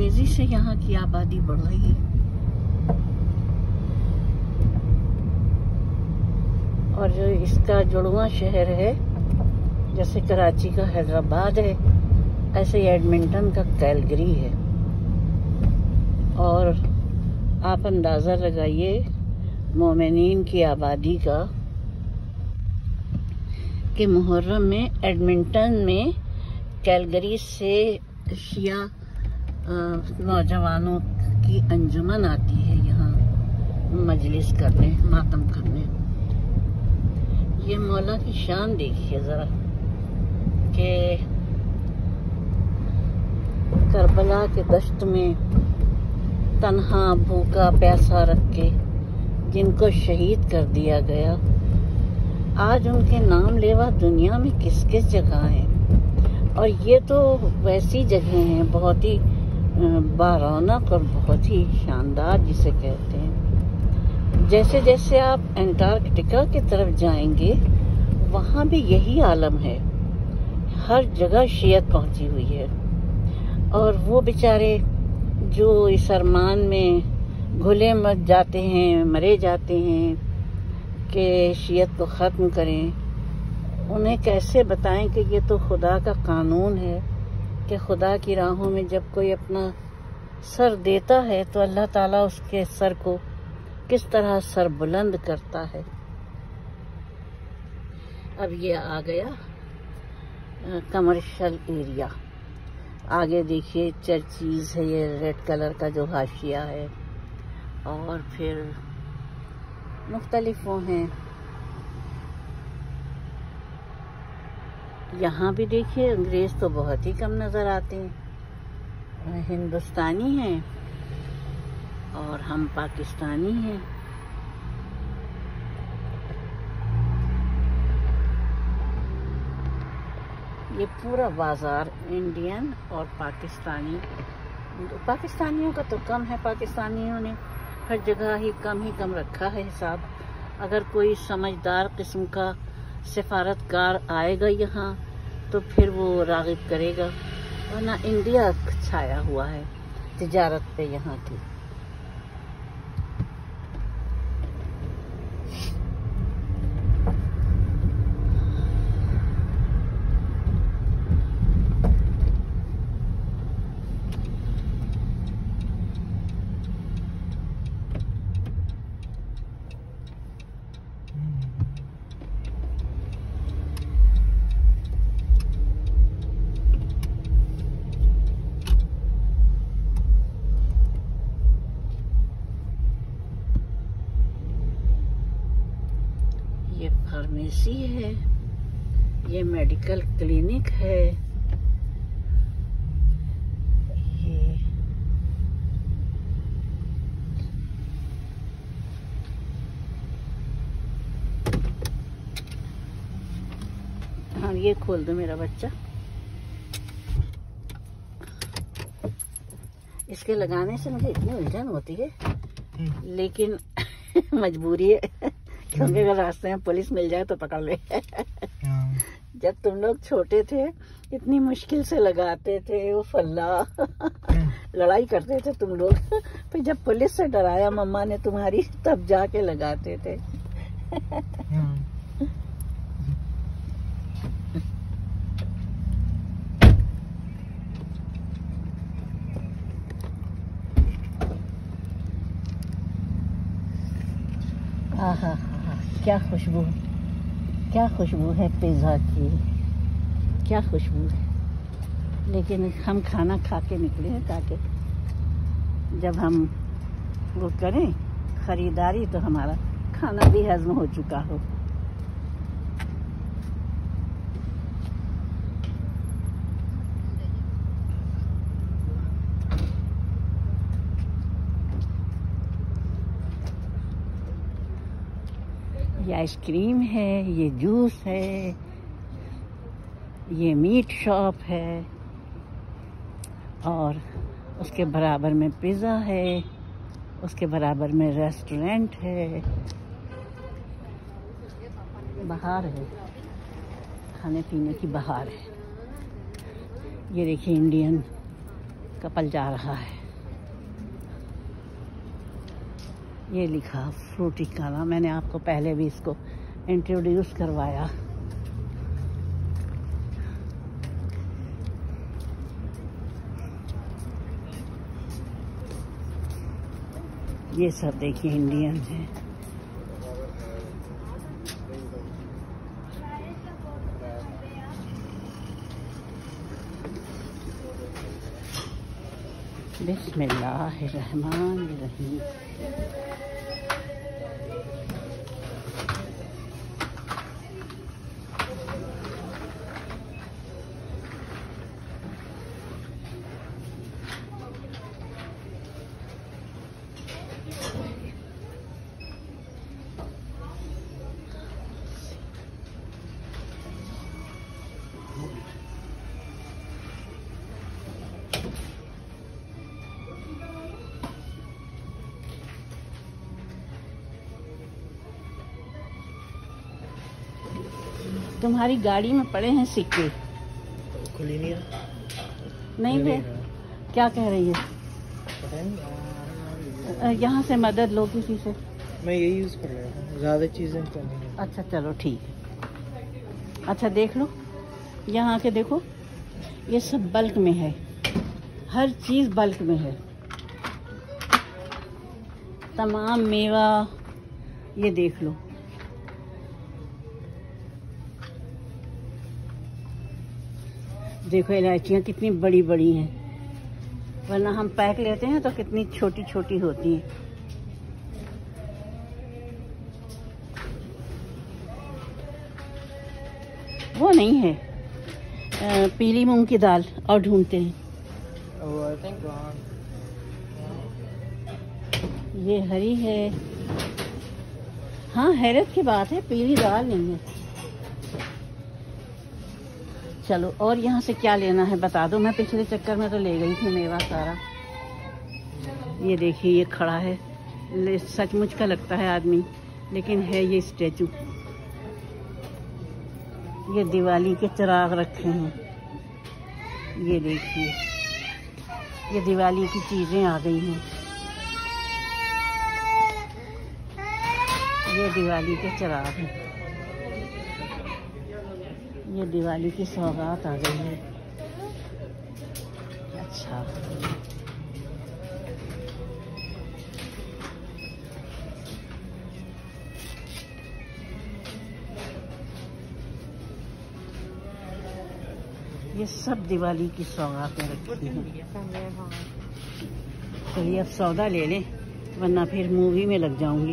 तेजी से यहाँ की आबादी बढ़ रही है और जो इसका जुड़वा शहर है, जैसे कराची का हैदराबाद है, ऐसे एडमिंटन का कैलगरी है। और आप अंदाज़ा लगाइए मोमिनीन की आबादी का कि मुहर्रम में एडमिंटन में कैलगरी से शिया नौजवानों की अंजुमन आती है यहाँ मजलिस करने, मातम करने। ये मौला की शान देखिए ज़रा कि करबला के दश्त में तन्हा भूखा प्यासा रख के जिनको शहीद कर दिया गया, आज उनके नाम लेवा दुनिया में किस किस जगह हैं। और ये तो वैसी जगह हैं बहुत ही बारौनक और बहुत ही शानदार जिसे कहते हैं। जैसे जैसे आप अंटार्कटिका की तरफ जाएंगे वहाँ भी यही आलम है, हर जगह शियत पहुँची हुई है। और वो बेचारे जो इस अरमान में घुले मर जाते हैं, मरे जाते हैं कि शियत को ख़त्म करें, उन्हें कैसे बताएं कि ये तो खुदा का कानून है कि खुदा की राहों में जब कोई अपना सर देता है तो अल्लाह ताला उसके सर को किस तरह सर बुलंद करता है। अब ये आ गया कमर्शियल एरिया। आगे देखिए चर्चीज है, ये रेड कलर का जो हाशिया है, और फिर मुख्तलिफ वो हैं। यहाँ भी देखिए अंग्रेज तो बहुत ही कम नज़र आते हैं, हिंदुस्तानी हैं और हम पाकिस्तानी हैं। ये पूरा बाजार इंडियन और पाकिस्तानियों का तो कम है, पाकिस्तानियों ने हर जगह ही कम रखा है हिसाब। अगर कोई समझदार किस्म का सिफारतकार आएगा यहाँ तो फिर वो राग़िब करेगा, वरना इंडिया छाया हुआ है तिजारत पे यहाँ की। ये फार्मेसी है, ये मेडिकल क्लिनिक है, ये खोल दो मेरा बच्चा। इसके लगाने से मुझे इतनी उलझन होती है, लेकिन मजबूरी है क्योंकि अगर रास्ते में पुलिस मिल जाए तो पकड़ ले। जब तुम लोग छोटे थे इतनी मुश्किल से लगाते थे, वो फल्ला लड़ाई करते थे तुम लोग, फिर जब पुलिस से डराया मम्मा ने तुम्हारी तब जाके लगाते थे। आहा, क्या खुशबू है पिज़्ज़ा की, क्या खुशबू है। लेकिन हम खाना खा के निकले हैं ताकि जब हम वो करें ख़रीदारी तो हमारा खाना भी हज़म हो चुका हो। ये आइसक्रीम है, ये जूस है, ये मीट शॉप है, और उसके बराबर में पिज़्ज़ा है, उसके बराबर में रेस्टोरेंट है। बाहर है, खाने पीने की बाहर है। ये देखिए इंडियन कपल जा रहा है। ये लिखा फ्रूटिकाना, मैंने आपको पहले भी इसको इंट्रोड्यूस करवाया। ये सब देखिए इंडियन है। बिस्मिल्लाहिर्रहमानिर्रहीम। तुम्हारी गाड़ी में पड़े हैं सिक्के। खुली नहीं है। नहीं है, क्या कह रही है? यहाँ से मदद लो किसी से। मैं यही यूज़ कर रहा हूँ, ज़्यादा चीज़ें तो नहीं। अच्छा चलो ठीक है। अच्छा देख लो, यहाँ के देखो, ये सब बल्क में है, हर चीज़ बल्क में है। तमाम मेवा, ये देख लो। देखो इलायचियाँ कितनी बड़ी बड़ी हैं, वरना हम पैक लेते हैं तो कितनी छोटी छोटी होती हैं। वो नहीं है, पीली मूंग की दाल और ढूंढते हैं। ये हरी है। हाँ हैरत की बात है, पीली दाल नहीं है। चलो और यहाँ से क्या लेना है बता दो, मैं पिछले चक्कर में तो ले गई थी मेवा सारा। ये देखिए ये खड़ा है, सचमुच का लगता है आदमी, लेकिन है ये स्टैचू। ये दिवाली के चिराग रखे हैं, ये देखिए, ये दिवाली की चीजें आ गई हैं। ये दिवाली के चिराग हैं, ये दिवाली की सौगात आ गई है। अच्छा ये सब दिवाली की सौगातें रखी हैं। चलिए अब सौदा ले लें, वरना फिर मूवी में लग जाऊंगी।